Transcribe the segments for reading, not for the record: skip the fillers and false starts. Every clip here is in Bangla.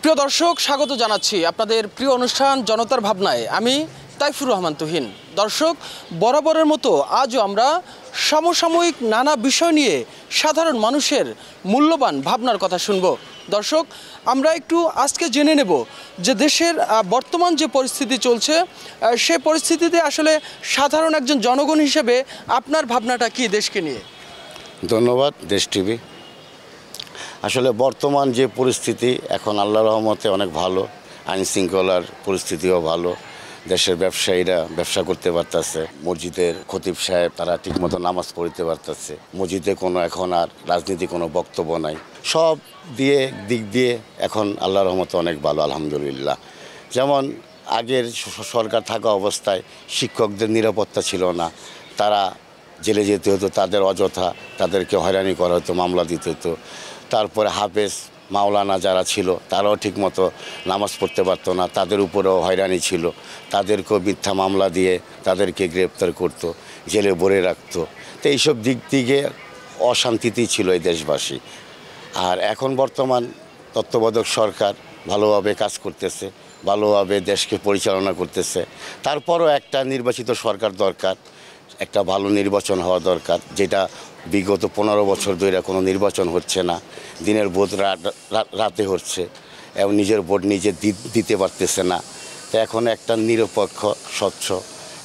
প্রিয় দর্শক, স্বাগত জানাচ্ছি আপনাদের প্রিয় অনুষ্ঠান জনতার ভাবনায়। আমি তাইফুর রহমান তুহিন। দর্শক, বরাবরের মতো আজও আমরা সমসাময়িক নানা বিষয় নিয়ে সাধারণ মানুষের মূল্যবান ভাবনার কথা শুনব। দর্শক, আমরা একটু আজকে জেনে নেব যে দেশের বর্তমান যে পরিস্থিতি চলছে সে পরিস্থিতিতে আসলে সাধারণ একজন জনগণ হিসেবে আপনার ভাবনাটা কি দেশকে নিয়ে? ধন্যবাদ দেশ টিভি। আসলে বর্তমান যে পরিস্থিতি এখন আল্লাহর রহমতে অনেক ভালো, আইন শৃঙ্খলার পরিস্থিতিও ভালো, দেশের ব্যবসায়ীরা ব্যবসা করতে পারতেছে, মসজিদের খতিব সাহেব তারা ঠিকমতো নামাজ পড়তে পারতেছে, মসজিদে কোনো এখন আর রাজনীতি কোনো বক্তব্য নাই, সব দিক দিয়ে এখন আল্লাহর রহমতে অনেক ভালো আলহামদুলিল্লাহ। যেমন আগের সরকার থাকা অবস্থায় শিক্ষকদের নিরাপত্তা ছিল না, তারা জেলে যেতে হতো, তাদের অযথা তাদেরকে হয়রানি করা হতো, মামলা দিতে হতো। তারপরে হাফেজ মাওলানা যারা ছিল তারাও ঠিকমতো নামাজ পড়তে পারতো না, তাদের উপরেও হয়রানি ছিল, তাদেরকেও মিথ্যা মামলা দিয়ে তাদেরকে গ্রেপ্তার করতো, জেলে ভরে রাখতো। তো এইসব দিক থেকে অশান্তিতেই ছিল এই দেশবাসী। আর এখন বর্তমান তত্ত্বাবধায়ক সরকার ভালোভাবে কাজ করতেছে, ভালোভাবে দেশকে পরিচালনা করতেছে। তারপরও একটা নির্বাচিত সরকার দরকার, একটা ভালো নির্বাচন হওয়া দরকার, যেটা বিগত 15 বছর ধরে কোনো নির্বাচন হচ্ছে না, দিনের ভোট রাতে হচ্ছে এবং নিজের ভোট নিজে দিতে পারতেছে না। তো এখন একটা নিরপেক্ষ স্বচ্ছ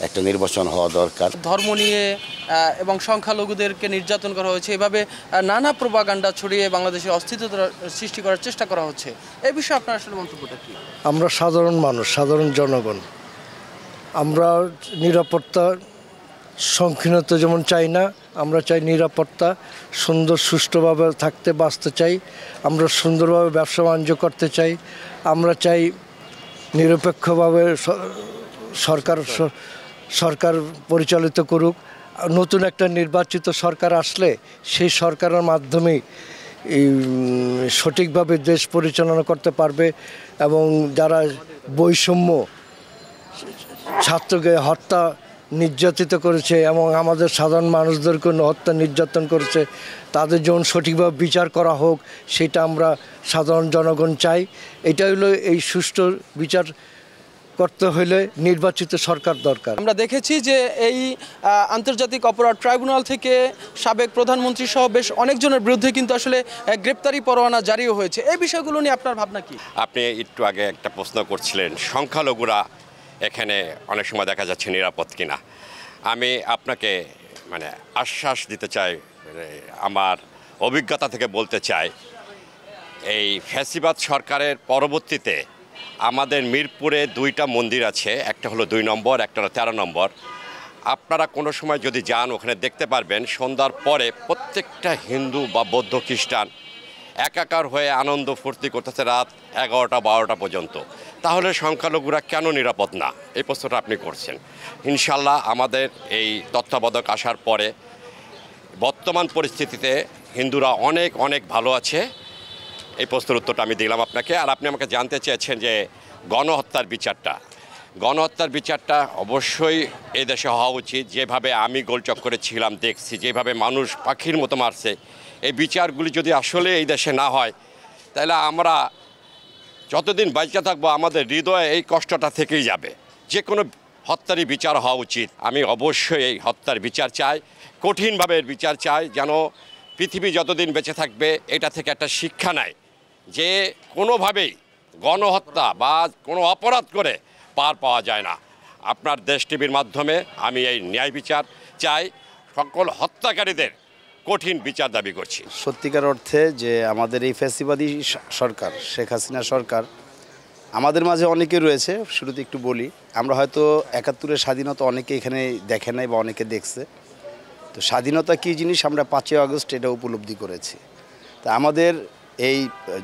একটা নির্বাচন হওয়া দরকার। ধর্ম নিয়ে এবং সংখ্যালঘুদেরকে নির্যাতন করা হয়েছে, এভাবে নানা প্রোপাগান্ডা ছড়িয়ে বাংলাদেশের অস্তিত্ব সৃষ্টি করার চেষ্টা করা হচ্ছে। এই বিষয়ে আপনার আসলে মন্তব্যটা কি? আমরা সাধারণ মানুষ, সাধারণ জনগণ, আমরা নিরাপত্তা সংকীর্ণতা যেমন চাই না, আমরা চাই নিরাপত্তা, সুন্দর সুষ্ঠুভাবে বাঁচতে চাই, আমরা সুন্দরভাবে ব্যবসা বাণিজ্য করতে চাই, আমরা চাই নিরপেক্ষভাবে সরকার পরিচালিত করুক। নতুন একটা নির্বাচিত সরকার আসলে সেই সরকারের মাধ্যমেই সঠিকভাবে দেশ পরিচালনা করতে পারবে এবং যারা বৈষম্য, ছাত্রকে হত্যা নির্যাতিত করেছে এবং আমাদের সাধারণ মানুষদেরকে হত্যা নির্যাতন করেছে, তাদের যেমন সঠিকভাবে বিচার করা হোক, সেটা আমরা সাধারণ জনগণ চাই। এটা হলো এই সুষ্ঠু বিচার করতে হলে নির্বাচিত সরকার দরকার। আমরা দেখেছি যে এই আন্তর্জাতিক অপরাধ ট্রাইব্যুনাল থেকে সাবেক প্রধানমন্ত্রী সহ বেশ অনেকজনের বিরুদ্ধে কিন্তু আসলে গ্রেপ্তারি পরোয়ানা জারিও হয়েছে। এই বিষয়গুলো নিয়ে আপনার ভাবনা কি? আপনি একটু আগে একটা প্রশ্ন করছিলেন সংখ্যালঘুরা এখানে অনেক সময় দেখা যাচ্ছে নিরাপদ কিনা। আমি আপনাকে আশ্বাস দিতে চাই, আমার অভিজ্ঞতা থেকে বলতে চাই, এই ফ্যাসিবাদ সরকারের পরবর্তীতে আমাদের মিরপুরে 2টা মন্দির আছে, একটা হলো 2 নম্বর, একটা হলো 13 নম্বর। আপনারা কোনো সময় যদি যান ওখানে দেখতে পারবেন সন্ধ্যার পরে প্রত্যেকটা হিন্দু বা বৌদ্ধ খ্রিস্টান একাকার হয়ে আনন্দ ফুর্তি করতেছে রাত 11টা 12টা পর্যন্ত। তাহলে সংখ্যালঘুরা কেন নিরাপদ না? এই প্রশ্নটা আপনি করছেন। ইনশাল্লাহ আমাদের এই তত্ত্বাবধায়ক আসার পরে বর্তমান পরিস্থিতিতে হিন্দুরা অনেক অনেক ভালো আছে। এই প্রশ্নের উত্তরটা আমি দিলাম আপনাকে। আর আপনি আমাকে জানতে চেয়েছেন যে গণহত্যার বিচারটা অবশ্যই এই দেশে হওয়া উচিত। যেভাবে আমি গোলচক্করে ছিলাম দেখছি, যেভাবে মানুষ পাখির মতো মারছে, এই বিচারগুলি যদি আসলে এই দেশে না হয় তাহলে আমরা যতদিন বাইচে থাকবো আমাদের হৃদয়ে এই কষ্টটা থেকেই যাবে। যে কোনো হত্যারই বিচার হওয়া উচিত। আমি অবশ্যই এই হত্যার বিচার চাই, কঠিনভাবে এর বিচার চাই, যেন পৃথিবী যতদিন বেঁচে থাকবে এটা থেকে একটা শিক্ষা নেয় যে কোনোভাবেই গণহত্যা বা কোনো অপরাধ করে পার পাওয়া যায় না। আপনার দেশ টিভির মাধ্যমে আমি এই ন্যায় বিচার চাই, সকল হত্যাকারীদের কঠিন বিচার দাবি করছি। সত্যিকার অর্থে যে আমাদের এই ফ্যাসিবাদী সরকার, শেখ হাসিনা সরকার, আমাদের মাঝে অনেকে রয়েছে। শুরুতে একটু বলি, আমরা হয়তো 71-এর স্বাধীনতা অনেকে এখানে দেখে নাই বা অনেকে দেখছে। তো স্বাধীনতা কী জিনিস আমরা 5ই আগস্ট এটা উপলব্ধি করেছি। তা আমাদের এই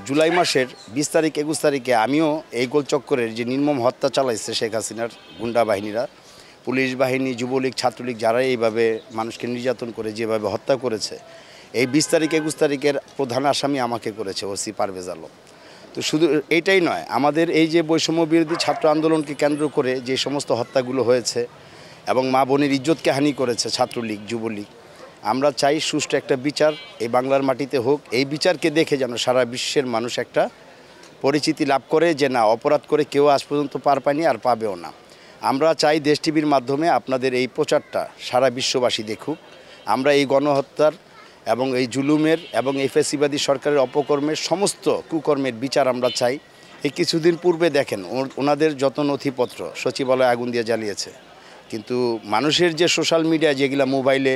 জুলাই মাসের 20 তারিখ 21 তারিখে আমিও এই গোলচক্করের যে নির্মম হত্যা চালাইছে শেখ হাসিনার গুন্ডা বাহিনীরা, পুলিশ বাহিনী, যুবলীগ, ছাত্রলীগ, যারা এইভাবে মানুষকে নির্যাতন করে যেভাবে হত্যা করেছে, এই 20 তারিখ 21 তারিখের প্রধান আসামি আমাকে করেছে ওসি পারভেজ আলম। তো শুধু এইটাই নয়, আমাদের এই যে বৈষম্য বিরোধী ছাত্র আন্দোলনকে কেন্দ্র করে যে সমস্ত হত্যাগুলো হয়েছে এবং মা বোনের ইজ্জতকে হানি করেছে ছাত্রলীগ, যুবলীগ, আমরা চাই সুষ্ঠু একটা বিচার এই বাংলার মাটিতে হোক। এই বিচারকে দেখে যেন সারা বিশ্বের মানুষ একটা পরিচিতি লাভ করে যে না, অপরাধ করে কেউ আজ পর্যন্ত পার পায়নি আর পাবেও না। আমরা চাই দেশ টিভির মাধ্যমে আপনাদের এই প্রচারটা সারা বিশ্ববাসী দেখুক। আমরা এই গণহত্যার এবং এই জুলুমের এবং এই ফ্যাসিবাদী সরকারের অপকর্মের সমস্ত কুকর্মের বিচার আমরা চাই। এই কিছুদিন পূর্বে দেখেন ওনাদের যত নথিপত্র সচিবালয় আগুন দিয়ে জ্বালিয়েছে, কিন্তু মানুষের যে সোশ্যাল মিডিয়া, যেগুলা মোবাইলে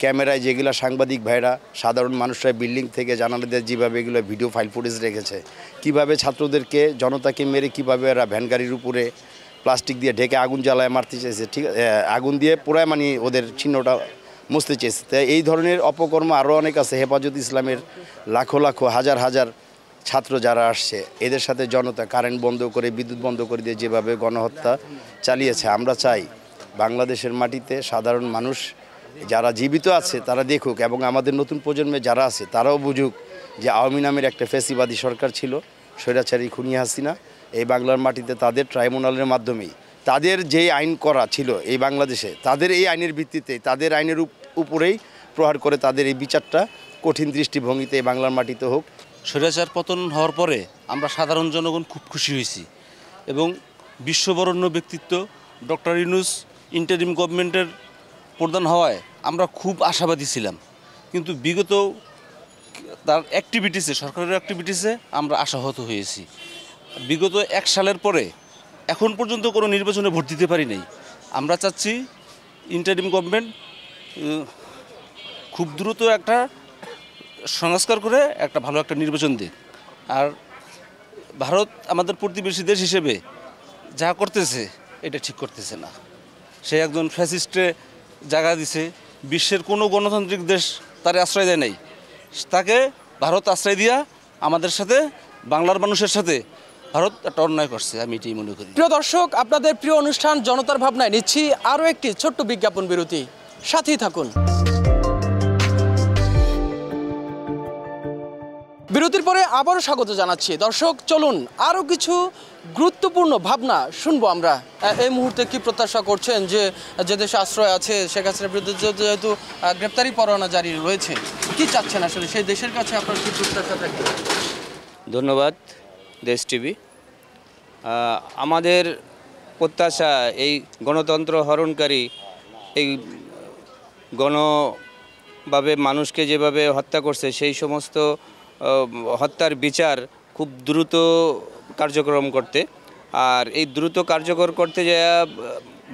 ক্যামেরায়, যেগুলো সাংবাদিক ভাইরা সাধারণ মানুষরা বিল্ডিং থেকে জানালাদের যেভাবে এগুলো ভিডিও ফাইল ফুটেজ রেখেছে, কিভাবে ছাত্রদেরকে জনতাকে মেরে কিভাবে এরা ভ্যান গাড়ির উপরে প্লাস্টিক দিয়ে ঢেকে আগুন জ্বালায় মারতে চেয়েছে, ঠিক আগুন দিয়ে পুরাই মানে ওদের চিহ্নটা মুছতে চেয়েছে। তাই এই ধরনের অপকর্ম আরও অনেক আছে। হেফাজত ইসলামের লাখো লাখো হাজার হাজার ছাত্র যারা আসছে, এদের সাথে জনতা কারেন্ট বন্ধ করে বিদ্যুৎ বন্ধ করে দিয়ে যেভাবে গণহত্যা চালিয়েছে, আমরা চাই বাংলাদেশের মাটিতে সাধারণ মানুষ যারা জীবিত আছে তারা দেখুক, এবং আমাদের নতুন প্রজন্মে যারা আছে তারাও বুঝুক যে আওয়ামী নামের একটা ফ্যাসিবাদী সরকার ছিল, স্বৈরাচারী খুনি হাসিনা। এই বাংলার মাটিতে তাদের ট্রাইব্যুনালের মাধ্যমেই তাদের যে আইন করা ছিল এই বাংলাদেশে, তাদের এই আইনের ভিত্তিতে, তাদের আইনের উপরেই প্রহার করে তাদের এই বিচারটা কঠিন দৃষ্টিভঙ্গিতে এই বাংলার মাটিতে হোক। স্বৈরাচার পতন হওয়ার পরে আমরা সাধারণ জনগণ খুব খুশি হয়েছি, এবং বিশ্ববরণ্য ব্যক্তিত্ব ডক্টর ইউনূস ইন্টারিম গভর্নমেন্টের প্রধান হওয়ায় আমরা খুব আশাবাদী ছিলাম। কিন্তু বিগত তার অ্যাক্টিভিটিসে, সরকারের অ্যাক্টিভিটিসে আমরা আশাহত হয়েছি। বিগত 1 সালের পরে এখন পর্যন্ত কোনো নির্বাচনে ভোট দিতে পারি নাই। আমরা চাচ্ছি ইন্টারিম গভর্নমেন্ট খুব দ্রুত একটা সংস্কার করে একটা ভালো একটা নির্বাচন দিক। আর ভারত আমাদের প্রতিবেশী দেশ হিসেবে যা করতেছে এটা ঠিক করতেছে না। সে একজন ফ্যাসিস্টে জায়গা দিছে, বিশ্বের কোনো গণতান্ত্রিক দেশ তার আশ্রয় দেয় নাই, তাকে ভারত আশ্রয় দিয়া আমাদের সাথে, বাংলার মানুষের সাথে ভারত একটা অন্যায় করছে, আমি এটাই মনে করি। প্রিয় দর্শক, আপনাদের প্রিয় অনুষ্ঠান জনতার ভাবনায় নিচ্ছি আরও একটি ছোট্ট বিজ্ঞাপন বিরতি, সাথেই থাকুন। বিরতির পরে আবারও স্বাগত জানাচ্ছি। দর্শক, চলুন আরও কিছু গুরুত্বপূর্ণ ভাবনা শুনবো আমরা। এই মুহূর্তে কি প্রত্যাশা করছেন যে দেশে আশ্রয় আছে, শেখ হাসিনার বিরুদ্ধে যেহেতু গ্রেপ্তারি পরোয়ানা জারি রয়েছে, কি চাচ্ছেন আসলে সেই দেশের কাছে আপনার কি প্রত্যাশা থাকে? ধন্যবাদ দেশ টিভি। আমাদের প্রত্যাশা এই গণতন্ত্র হরণকারী, এই গণভাবে মানুষকে যেভাবে হত্যা করছে, সেই সমস্ত হত্যার বিচার খুব দ্রুত কার্যক্রম করতে। আর এই দ্রুত কার্যকর করতে যে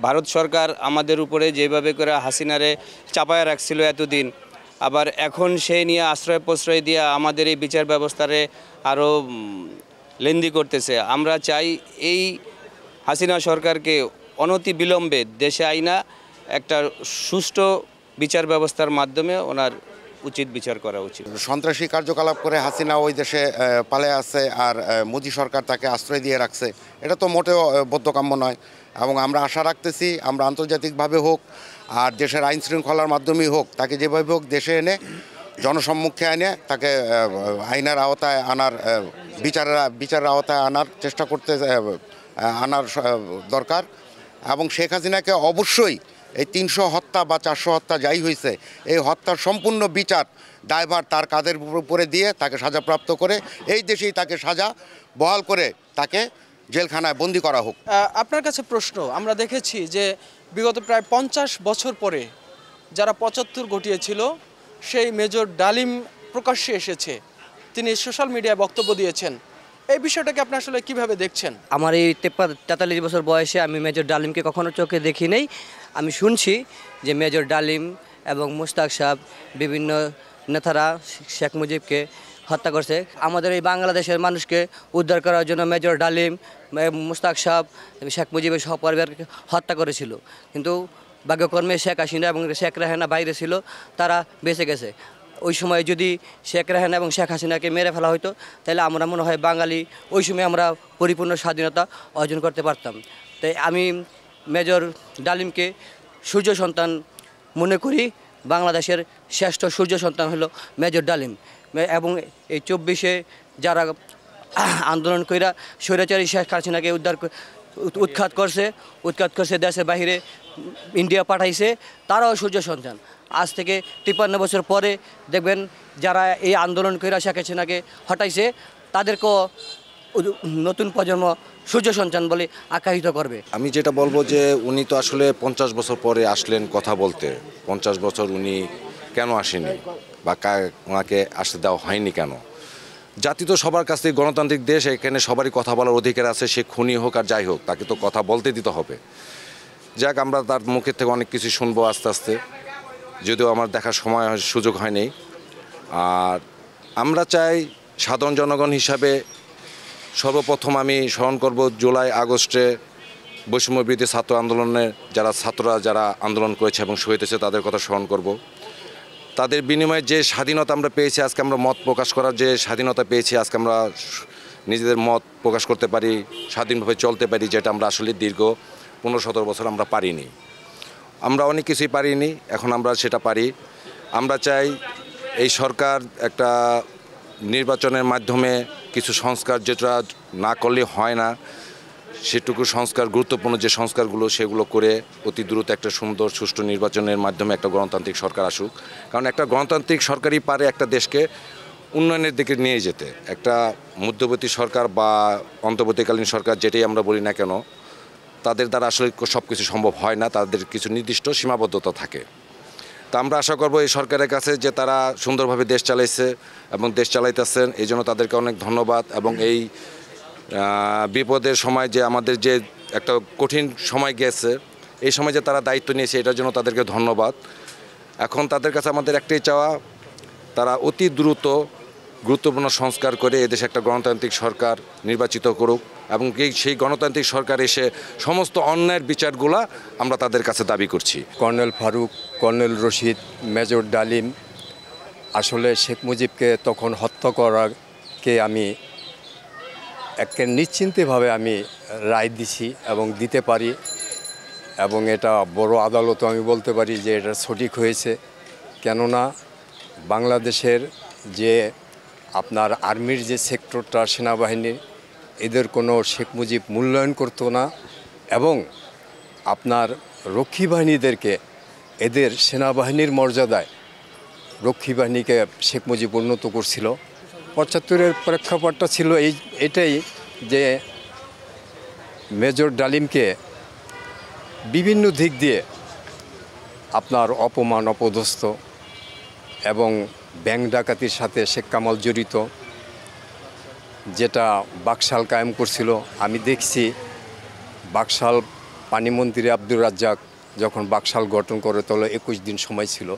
ভারত সরকার আমাদের উপরে যেভাবে করে হাসিনারে চাপায় রাখছিল এতদিন, আবার এখন সেই নিয়ে আশ্রয় প্রশ্রয় দিয়ে আমাদের এই বিচার ব্যবস্থারে আরও লেন্দি করতেছে। আমরা চাই এই হাসিনা সরকারকে অনতি বিলম্বে দেশে আইনা একটা সুষ্ঠু বিচার ব্যবস্থার মাধ্যমে ওনার উচিত বিচার করা উচিত। সন্ত্রাসী কার্যকলাপ করে হাসিনা ওই দেশে পালিয়ে আছে, আর মোদি সরকার তাকে আশ্রয় দিয়ে রাখছে, এটা তো মোটেও বোধগম্য নয়। এবং আমরা আশা রাখতেছি আমরা আন্তর্জাতিকভাবে হোক আর দেশের আইন শৃঙ্খলার মাধ্যমেই হোক, তাকে যেভাবে হোক দেশে এনে জনসম্মুখে এনে তাকে আইনের আওতায় আনার, বিচারের আওতায় আনার চেষ্টা আনার দরকার। এবং শেখ হাসিনাকে অবশ্যই এই 300 হত্যা বা 400 হত্যা যাই হয়েছে, এই হত্যার সম্পূর্ণ বিচার দায়ভার তার কাঁধের উপরে দিয়ে তাকে সাজাপ্রাপ্ত করে এই দেশেই তাকে সাজা বহাল করে তাকে জেলখানায় বন্দি করা হোক। আপনার কাছে প্রশ্ন, আমরা দেখেছি যে বিগত প্রায় 50 বছর পরে যারা 75 ঘটিয়েছিল, সেই মেজর ডালিম প্রকাশ্যে এসেছে, তিনি সোশ্যাল মিডিয়ায় বক্তব্য দিয়েছেন। এই বিষয়টাকে আপনি আসলে কিভাবে দেখছেন? আমার এই 43 বছর বয়সে আমি মেজর ডালিমকে কখনো চোখে দেখি নাই। আমি শুনছি যে মেজর ডালিম এবং মুস্তাক সাহেব বিভিন্ন নেতারা শেখ মুজিবকে হত্যা করছে। আমাদের এই বাংলাদেশের মানুষকে উদ্ধার করার জন্য মেজর ডালিম, মুস্তাক সাহেব, শেখ মুজিবের সহপরিবারকে হত্যা করেছিল, কিন্তু ভাগ্যকর্মে শেখ হাসিনা এবং শেখ রেহানা বাইরে ছিল, তারা বেঁচে গেছে। ওই সময় যদি শেখ রেহানা এবং শেখ হাসিনাকে মেরে ফেলা হতো, তাহলে আমরা মনে হয় বাঙালি ওই সময় আমরা পরিপূর্ণ স্বাধীনতা অর্জন করতে পারতাম। তাই আমি মেজর ডালিমকে সূর্য সন্তান মনে করি। বাংলাদেশের শ্রেষ্ঠ সূর্য সন্তান হলো মেজর ডালিম। এবং এই 24-এ যারা আন্দোলন কইরা স্বৈরাচারী শেখ হাসিনাকে উৎখাত করছে, দেশের বাহিরে ইন্ডিয়া পাঠাইছে, তারাও সূর্য সন্তান। আজ থেকে 53 বছর পরে দেখবেন যারা এই আন্দোলন কইরা শেখ হাসিনাকে হটাইছে, তাদেরকেও নতুন প্রজন্ম সূর্য সন্তান বলে আখ্যায়িত করবে। আমি যেটা বলবো যে উনি তো আসলে 50 বছর পরে আসলেন কথা বলতে। 50 বছর উনি কেন আসেনি বা ওনাকে আসতে দেওয়া হয়নি কেন? জাতি তো সবার কাছ থেকে গণতান্ত্রিক দেশ, এখানে সবারই কথা বলার অধিকার আছে, সে খুনি হোক আর যাই হোক, তাকে তো কথা বলতে দিতে হবে। যাক, আমরা তার মুখের থেকে অনেক কিছু শুনবো আস্তে আস্তে, যদিও আমার দেখার সময় সুযোগ হয়নি। আর আমরা চাই সাধারণ জনগণ হিসাবে সর্বপ্রথম আমি স্মরণ করব জুলাই আগস্টে বৈষম্য বিরোধী ছাত্র আন্দোলনে ছাত্ররা যারা আন্দোলন করেছে এবং শহীদ হয়েছে তাদের কথা স্মরণ করব। তাদের বিনিময়ে যে স্বাধীনতা আমরা পেয়েছি, আজকে আমরা মত প্রকাশ করার যে স্বাধীনতা পেয়েছি, আজকে আমরা নিজেদের মত প্রকাশ করতে পারি, স্বাধীনভাবে চলতে পারি, যেটা আমরা আসলে দীর্ঘ 15-17 বছর আমরা পারিনি। আমরা অনেক কিছুই পারিনি, এখন আমরা সেটা পারি। আমরা চাই এই সরকার একটা নির্বাচনের মাধ্যমে কিছু সংস্কার, যেটা না করলে হয় না, সেটুকু সংস্কার, গুরুত্বপূর্ণ যে সংস্কারগুলো সেগুলো করে অতি দ্রুত একটা সুন্দর সুষ্ঠু নির্বাচনের মাধ্যমে একটা গণতান্ত্রিক সরকার আসুক। কারণ একটা গণতান্ত্রিক সরকারই পারে একটা দেশকে উন্নয়নের দিকে নিয়ে যেতে। একটা মধ্যবর্তী সরকার বা অন্তর্বর্তীকালীন সরকার, যেটাই আমরা বলি না কেন, তাদের দ্বারা আসলে সব কিছু সম্ভব হয় না, তাদের কিছু নির্দিষ্ট সীমাবদ্ধতা থাকে। তা আমরা আশা করব এই সরকারের কাছে যে তারা সুন্দরভাবে দেশ চালাইছে এবং দেশ চালাইতেছেন, এই জন্য তাদেরকে অনেক ধন্যবাদ। এবং এই বিপদের সময় যে আমাদের যে একটা কঠিন সময় গেছে, এই সময় যে তারা দায়িত্ব নিয়েছে, এটার জন্য তাদেরকে ধন্যবাদ। এখন তাদের কাছে আমাদের একটাই চাওয়া, তারা অতি দ্রুত গুরুত্বপূর্ণ সংস্কার করে এদেশে একটা গণতান্ত্রিক সরকার নির্বাচিত করুক এবং সেই গণতান্ত্রিক সরকার এসে সমস্ত অন্যায়ের বিচারগুলা আমরা তাদের কাছে দাবি করছি। Colonel Farooq, colonel Rashid, major Dalim, আসলে শেখ মুজিবকে তখন হত্যা করাকে আমি একে নিশ্চিন্তভাবে আমি রায় দিছি এবং দিতে পারি, এবং এটা বড় আদালতও আমি বলতে পারি যে এটা সঠিক হয়েছে। কেননা বাংলাদেশের যে আপনার আর্মির যে সেক্টরটা, সেনাবাহিনীর, এদের কোনো শেখ মুজিব মূল্যায়ন করতো না, এবং আপনার রক্ষী বাহিনীদেরকে এদের সেনাবাহিনীর মর্যাদায় রক্ষী বাহিনীকে শেখ মুজিব উন্নত করছিল। 75-এর প্রেক্ষাপটটা ছিল এটাই যে মেজর ডালিমকে বিভিন্ন দিক দিয়ে আপনার অপমান, অপদস্থ এবং ব্যাংক ডাকাতির সাথে শেখ কামাল জড়িত, যেটা বাকশাল কায়েম করছিল। আমি দেখছি বাকশাল পানিমন্ত্রী আব্দুর রাজ্জাক যখন বাকশাল গঠন করে, তাহলে 21 দিন সময় ছিল,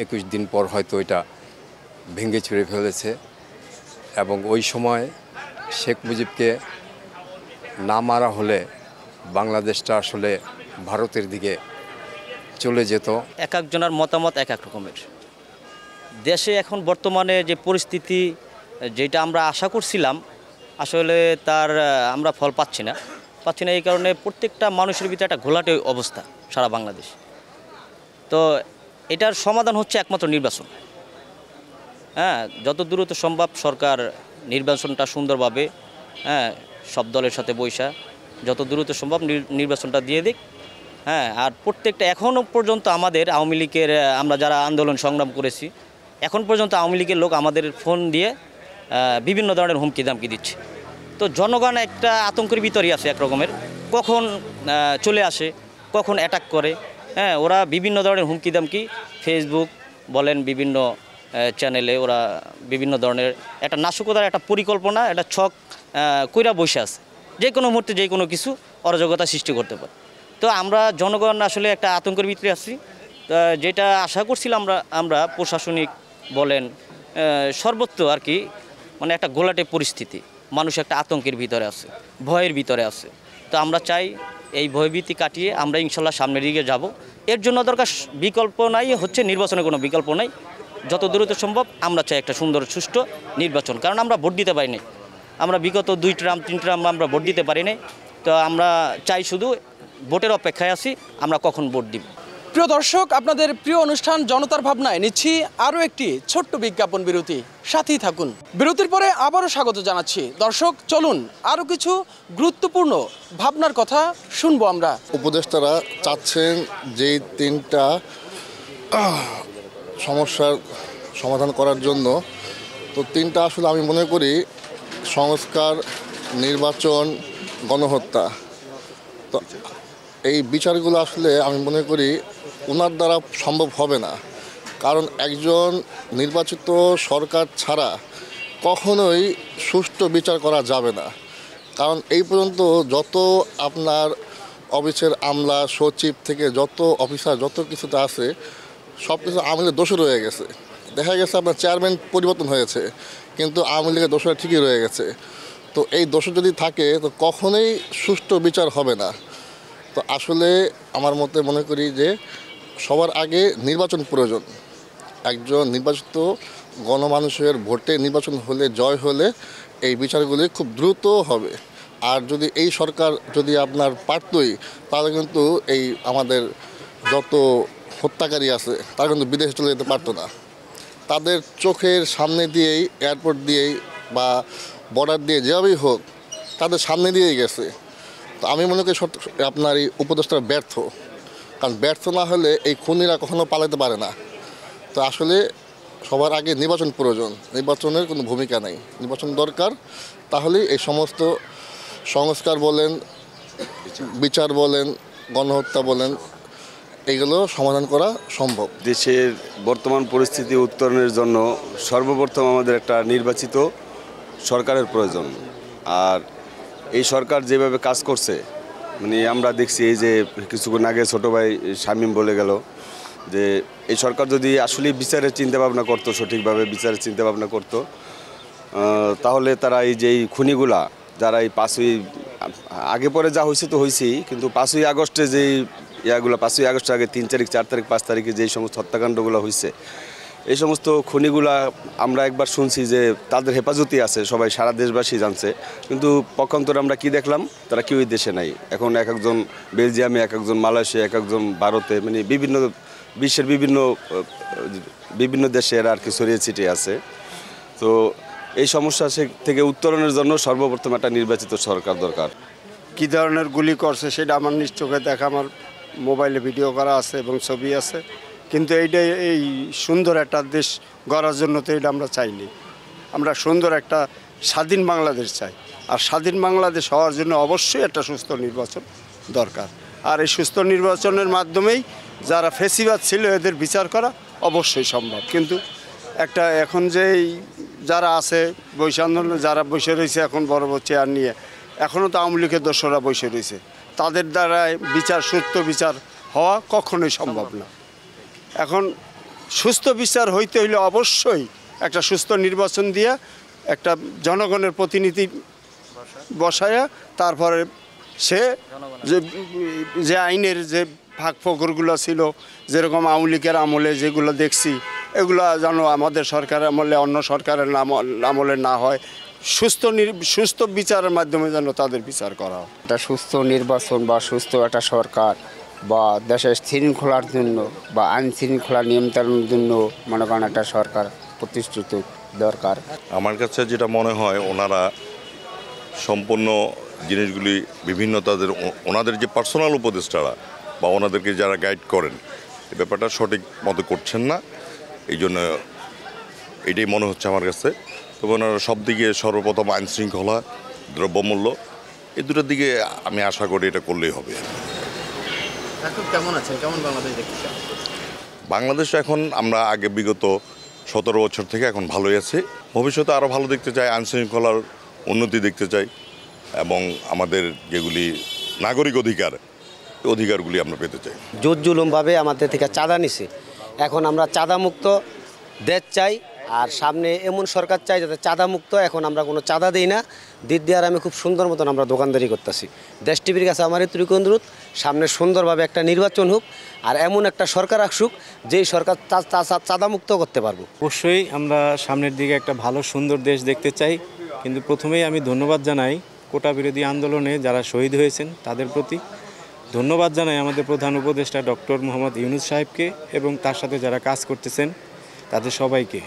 21 দিন পর হয়তো এটা ভেঙে চুরে ফেলেছে। এবং ওই সময় শেখ মুজিবকে না মারা হলে বাংলাদেশটা আসলে ভারতের দিকে চলে যেত। এক একজনের মতামত এক এক রকমের। দেশে এখন বর্তমানে যে পরিস্থিতি, যেটা আমরা আশা করছিলাম, আসলে তার আমরা ফল পাচ্ছি না। এই কারণে প্রত্যেকটা মানুষের ভিতরে একটা ঘোলাটে অবস্থা সারা বাংলাদেশ। তো এটার সমাধান হচ্ছে একমাত্র নির্বাচন। যত দ্রুত সম্ভব সরকার নির্বাচনটা সুন্দরভাবে, সব দলের সাথে বৈশা যত দ্রুত সম্ভব নির্বাচনটা দিয়ে দিক। আর প্রত্যেকটা এখনও পর্যন্ত আমাদের আওয়ামী লীগের, আমরা যারা আন্দোলন সংগ্রাম করেছি, এখন পর্যন্ত আওয়ামী লীগের লোক আমাদের ফোন দিয়ে বিভিন্ন ধরনের হুমকি দামকি দিচ্ছে। তো জনগণ একটা আতঙ্কের ভিতরেই আছে এক রকমের, কখন চলে আসে, কখন অ্যাটাক করে। ওরা বিভিন্ন ধরনের হুমকি দামকি, ফেসবুক বলেন, বিভিন্ন চ্যানেলে ওরা বিভিন্ন ধরনের একটা নাশকতার একটা পরিকল্পনা, একটা ছক কইরা বসে আছে, যে কোনো মুহূর্তে যে কোনো কিছু অরাজকতা সৃষ্টি করতে পারে। তো আমরা জনগণ আসলে একটা আতঙ্কের ভিতরে আছি। যেটা আশা করছিলাম আমরা প্রশাসনিক বলেন, সর্বত্র আর কি, মানে একটা ঘোলাটে পরিস্থিতি, মানুষ একটা আতঙ্কের ভিতরে আছে, ভয়ের ভিতরে আছে। তো আমরা চাই এই ভয়ভীতি কাটিয়ে আমরা ইনশাল্লাহ সামনের দিকে যাব। এর জন্য দরকার বিকল্প নাই, হচ্ছে নির্বাচনের কোনো বিকল্প নাই। যত দ্রুত সম্ভব আমরা চাই একটা সুন্দর সুষ্ঠু নির্বাচন, কারণ আমরা ভোট দিতে পারি নাই। আমরা বিগত 2 ট্রাম 3 ট্রাম আমরা ভোট দিতে পারি নাই। তো আমরা চাই শুধু ভোটের অপেক্ষায় আছি, আমরা কখন ভোট দিব। প্রিয় দর্শক, আপনাদের প্রিয় অনুষ্ঠান জনতার ভাবনায় নিচ্ছি আরও একটি ছোট্ট বিজ্ঞাপন বিরতি, সাথেই থাকুন। বিরতির পরে আবারও স্বাগত জানাচ্ছি। দর্শক, চলুন আরও কিছু গুরুত্বপূর্ণ ভাবনার কথা শুনবো আমরা। উপদেষ্টারা চাচ্ছেন যেই 3টা সমস্যার সমাধান করার জন্য, তো 3টা আসলে আমি মনে করি সংস্কার, নির্বাচন, গণহত্যা, তো এই বিচারগুলো আসলে আমি মনে করি ওনার দ্বারা সম্ভব হবে না। কারণ একজন নির্বাচিত সরকার ছাড়া কখনোই সুষ্ঠু বিচার করা যাবে না। কারণ এই পর্যন্ত যত আপনার অফিসের আমলা, সচিব থেকে যত অফিসার যত কিছুতে আছে সব কিছু আওয়ামী লীগের দোষে রয়ে গেছে। দেখা গেছে আপনার চেয়ারম্যান পরিবর্তন হয়েছে, কিন্তু আওয়ামী লীগের দোষটা ঠিকই রয়ে গেছে। তো এই দোষ যদি থাকে তো কখনোই সুষ্ঠু বিচার হবে না। তো আসলে আমার মতে মনে করি যে সবার আগে নির্বাচন প্রয়োজন। একজন নির্বাচিত গণমানুষের ভোটে নির্বাচন হলে, জয় হলে এই বিচারগুলি খুব দ্রুত হবে। আর যদি এই সরকার যদি আপনার পারতই, তাহলে কিন্তু এই আমাদের যত হত্যাকারী আছে তারা কিন্তু বিদেশে চলে যেতে পারতো না। তাদের চোখের সামনে দিয়েই, এয়ারপোর্ট দিয়েই বা বর্ডার দিয়ে যেভাবেই হোক তাদের সামনে দিয়েই গেছে। তো আমি মনে করি আপনার এই উপদেষ্টা ব্যর্থ। কারণ ব্যর্থ না হলে এই খুনিরা কখনো পালাতে পারে না। তো আসলে সবার আগে নির্বাচন প্রয়োজন, নির্বাচনের কোনো ভূমিকা নেই, নির্বাচন দরকার। তাহলেই এই সমস্ত সংস্কার বলেন, বিচার বলেন, গণহত্যা বলেন, এগুলো সমাধান করা সম্ভব। দেশের বর্তমান পরিস্থিতি উত্তরণের জন্য সর্বপ্রথম আমাদের একটা নির্বাচিত সরকারের প্রয়োজন। আর এই সরকার যেভাবে কাজ করছে, মানে আমরা দেখছি এই যে কিছুক্ষণ আগে ছোটো ভাই শামীম বলে গেল যে এই সরকার যদি আসলে বিচারের চিন্তাভাবনা করতো, সঠিকভাবে বিচারের চিন্তাভাবনা করতো, তাহলে তারা এই যে খুনিগুলা যারা এই 5ই আগে পরে যা হয়েছে তো হয়েছেই, কিন্তু 5ই আগস্টে যেই ইয়াগুলো 5ই আগস্টের আগে 3 তারিখ, 4 তারিখ, 5 তারিখে যেই সমস্ত হত্যাকাণ্ডগুলো হয়েছে, এই সমস্ত খুনিগুলা আমরা একবার শুনছি যে তাদের হেফাজতি আছে, সবাই সারা দেশবাসী জানছে, কিন্তু পক্ষান্তরে আমরা কি দেখলাম, তারা কেউই দেশে নাই। এখন এক একজন বেলজিয়ামে, এক একজন মালয়েশিয়া, এক একজন ভারতে, মানে বিভিন্ন বিশ্বের বিভিন্ন দেশে এরা আর কি ছড়িয়ে ছিটিয়ে আছে। তো এই সমস্যা থেকে উত্তরণের জন্য সর্বপ্রথম একটা নির্বাচিত সরকার দরকার। কী ধরনের গুলি করছে সেটা আমার নিজ চোখে দেখা, আমার মোবাইলে ভিডিও করা আছে এবং ছবি আছে। কিন্তু এইটাই এই সুন্দর একটা দেশ গড়ার জন্য তো এটা আমরা চাইনি। আমরা সুন্দর একটা স্বাধীন বাংলাদেশ চাই। আর স্বাধীন বাংলাদেশ হওয়ার জন্য অবশ্যই একটা সুস্থ নির্বাচন দরকার। আর এই সুস্থ নির্বাচনের মাধ্যমেই যারা ফেসিবাদ ছিল এদের বিচার করা অবশ্যই সম্ভব। কিন্তু একটা এখন যে যারা আছে বৈশ্য আন্দোলনে যারা বসে রয়েছে এখন বড় বড় চেয়ার নিয়ে, এখনও তো আওয়ামী লীগের দোসররা বসে রয়েছে, তাদের দ্বারা বিচার, সুস্থ বিচার হওয়া কখনোই সম্ভব না। এখন সুস্থ বিচার হইতে হইলে অবশ্যই একটা সুস্থ নির্বাচন দিয়ে একটা জনগণের প্রতিনিধি বসায়া তারপরে সে যে আইনের যে ফাঁক ফোকরগুলো ছিল, যেরকম আওয়ামী লীগের আমলে যেগুলো দেখছি, এগুলো যেন আমাদের সরকারের আমলে, অন্য সরকারের আমলে না হয়। সুস্থ বিচারের মাধ্যমে যেন তাদের বিচার করা হয়। একটা সুস্থ নির্বাচন বা সুস্থ একটা সরকার বা দেশের শৃঙ্খলার জন্য বা আইন শৃঙ্খলা নিয়ন্ত্রণের জন্য মনে করেন একটা সরকার প্রতিষ্ঠিত দরকার। আমার কাছে যেটা মনে হয়, ওনারা সম্পূর্ণ জিনিসগুলি বিভিন্ন ওনাদের যে পার্সোনাল উপদেষ্টারা বা ওনাদেরকে যারা গাইড করেন, এই ব্যাপারটা সঠিক মতো করছেন না। এই জন্য এটাই মনে হচ্ছে আমার কাছে। তবে ওনারা সব দিকে সর্বপ্রথম আইন শৃঙ্খলা, দ্রব্যমূল্য, এই দুটোর দিকে আমি আশা করি এটা করলেই হবে। এখন কেমন আছেন, কেমন বাংলাদেশ দেখতে? বাংলাদেশ এখন আমরা আগে বিগত 17 বছর থেকে এখন ভালোই আছে। ভবিষ্যতে আরও ভালো দেখতে চাই, আইন শৃঙ্খলার উন্নতি দেখতে চাই এবং আমাদের যেগুলি নাগরিক অধিকারগুলি আমরা পেতে চাই। জোর জুলুমভাবে আমাদের থেকে চাঁদা নিছে, এখন আমরা চাঁদামুক্ত দেশ চাই। আর সামনে এমন সরকার চাই যাতে চাঁদামুক্ত, এখন আমরা কোনো চাঁদা দিই না, দিদি আর আমি খুব সুন্দর মতন আমরা দোকানদারি করতেছি। দেশ টিভির কাছে আমার এতটুকু অনুরোধ, সামনে সুন্দরভাবে একটা নির্বাচন হোক আর এমন একটা সরকার আসুক যেই সরকার চাঁদামুক্ত করতে পারবো। অবশ্যই আমরা সামনের দিকে একটা ভালো সুন্দর দেশ দেখতে চাই, কিন্তু প্রথমেই আমি ধন্যবাদ জানাই কোটা বিরোধী আন্দোলনে যারা শহীদ হয়েছেন তাদের প্রতি। ধন্যবাদ জানাই আমাদের প্রধান উপদেষ্টা ডক্টর মোহাম্মদ ইউনূস সাহেবকে এবং তার সাথে যারা কাজ করতেছেন তাদের সবাইকে।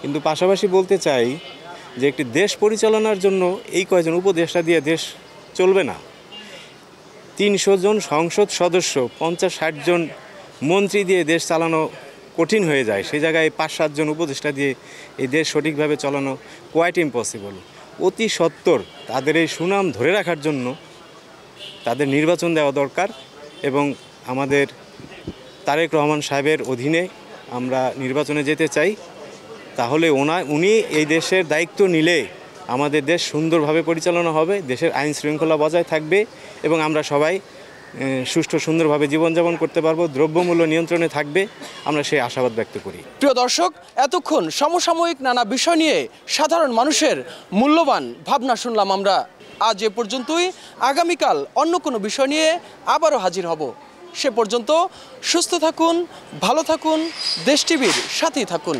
কিন্তু পাশাপাশি বলতে চাই যে একটি দেশ পরিচালনার জন্য এই কয়জন উপদেষ্টা দিয়ে দেশ চলবে না। 300 জন সংসদ সদস্য, 50-60 জন মন্ত্রী দিয়ে দেশ চালানো কঠিন হয়ে যায়। সেই জায়গায় 5-7 জন উপদেষ্টা দিয়ে এই দেশ সঠিকভাবে চালানো কোয়াইট ইম্পসিবল। অতি সত্বর তাদের এই সুনাম ধরে রাখার জন্য তাদের নির্বাচন দেওয়া দরকার এবং আমাদের তারেক রহমান সাহেবের অধীনে আমরা নির্বাচনে যেতে চাই। তাহলে উনি এই দেশের দায়িত্ব নিলে আমাদের দেশ সুন্দরভাবে পরিচালনা হবে, দেশের আইন শৃঙ্খলা বজায় থাকবে এবং আমরা সবাই সুষ্ঠু সুন্দরভাবে জীবনযাপন করতে পারবো, দ্রব্যমূল্য নিয়ন্ত্রণে থাকবে, আমরা সেই আশাবাদ ব্যক্ত করি। প্রিয় দর্শক, এতক্ষণ সমসাময়িক নানা বিষয় নিয়ে সাধারণ মানুষের মূল্যবান ভাবনা শুনলাম আমরা। আজ এ পর্যন্তই। আগামীকাল অন্য কোনো বিষয় নিয়ে আবারও হাজির হব। সে পর্যন্ত সুস্থ থাকুন, ভালো থাকুন, দেশ টিভির সাথেই থাকুন।